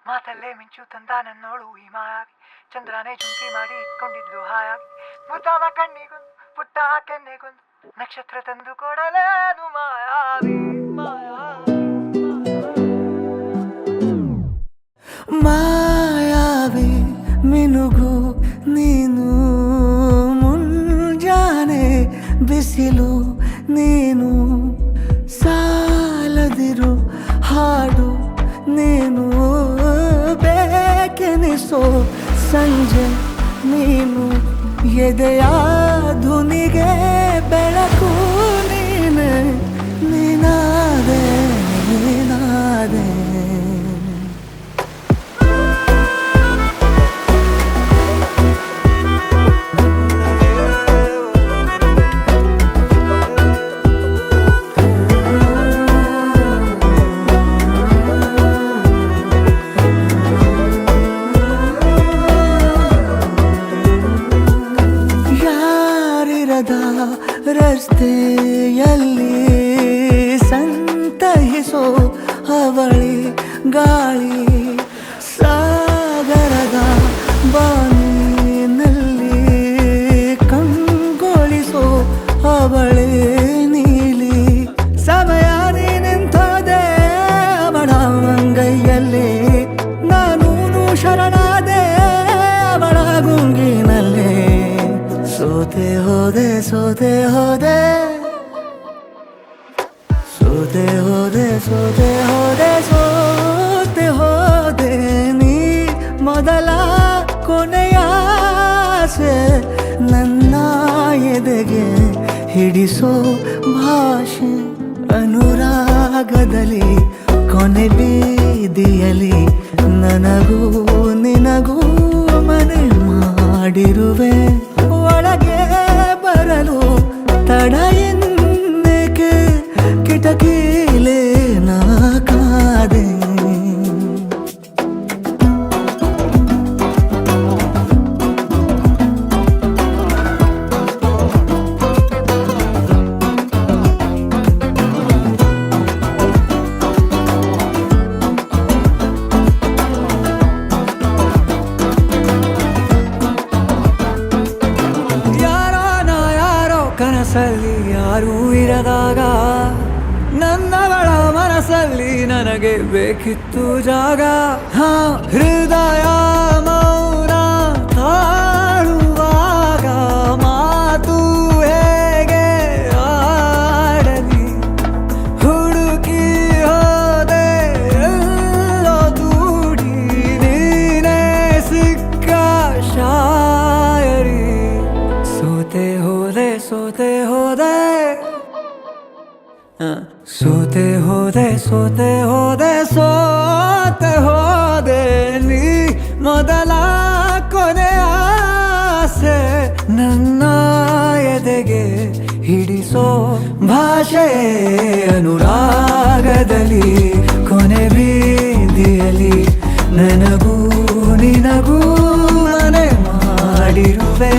ಮಾತಲ್ಲೇ ಮಿಂಚು ತಂದ ನನ್ನೋಳು ಈ ಮಾಯಾವಿ ಚಂದ್ರನೇ ಜುಂಕಿ ಮಾಡಿ ಇಟ್ಕೊಂಡಿದ್ಲು ಹಾಯಾಗಿ ಮುದ್ದಾದ ಕಣ್ಣಿಗೊಂದು ಪುಟ್ಟ ಕೆನ್ನೆಗೊಂದು ನಕ್ಷತ್ರ ತಂದು ಕೊಡಲೇನು ಮಾಯಾವಿ ಮಾಯಾವಿ ಮಿನುಗು ನೀನು ಮುಂಜಾನೆ ಬಿಸಿಲು ನೀನು ಸಾಲದಿರು ಹಾಡು ನೀನು ಬೇಕೆನಿಸೋ ಸಂಜೆ ನೀನು ಎದೆಯ ಧುನಿಗೆ ಬೆಳಕು ನೀನೆ ನೀನಾದೆ ನೀನಾದೆ ರಸ್ತೆಯಲ್ಲಿ ಸಂತಹಿಸೋ ಅವಳಿ ಗಾಳಿ ಸಾಗರದ ಬಾನಿನಲ್ಲಿ ಕಂಗೊಳಿಸೋ ಅವಳೆ ನೀಲಿ ಸಮಯ ನಿಂತದೆ ಅವಳ ಅಂಗೈಯಲ್ಲಿ ನಾನು ಶರಣಾದೆ ಅವಳ ಗುಂಗಿನಲ್ಲಿ ಸೋತೆ ಹೋದೆ ಸೋತೆ ಹೋದೆ ಸೋತೆ ಹೋದೆ ಸೋತೆ ಹೋದೆ ಸೋತೆ ಹೋದೆ ನೀ ಮೊದಲ ಕೊನೆಯ ಆಸೆ ನನ್ನ ಎದೆಗೆ ಹಿಡಿಸೋ ಭಾಷೆ ಅನುರಾಗದಲ್ಲಿ ಕೊನೆ ಬೀದಿಯಲ್ಲಿ ನನಗೂ ನಿನಗೂ ಮನೆ ಮಾಡಿರುವೆ ಒಳಗೆ ಬರಲು ತಡ ಎನ್ನಕ್ಕೆ ಕಿಟಕಿಲೇ ನಾ ಕಾದೆ ಕನಸಲ್ಲಿ ಯಾರೂ ಇರದಾಗ ನನ್ನವಳ ಮನಸ್ಸಲ್ಲಿ ನನಗೆ ಬೇಕಿತ್ತು ಜಾಗ ಹೃದಯ ಮೌನ ತಾಳುವಾಗ ಮಾತು ಹೇಗೆ ಆಡಲಿ ಹುಡುಕಿ ಹೋದೆ ಎಲ್ಲೋ ದೂಡಿ ನೀನೇ ಸಿಕ್ಕ ಶಾಯರಿ ಸೋತೆ ಹೋದೆ ಸೋತೆ ಹೋದೆ ಸೋತೆ ಹೋದೆ ಸೋತೆ ಹೋದೆ ಸೋತೆ ಹೋದೆ ನೀ ಮೊದಲ ಕೊನೆ ಆಸೆ ನನ್ನ ಎದೆಗೆ ಹಿಡಿಸೋ ಭಾಷೆ ಅನುರಾಗದಲ್ಲಿ ಕೊನೆ ಬೀದಿಯಲ್ಲಿ ನನಗೂ ನಿನಗೂ ಮನೆ ಮಾಡಿರುವೆ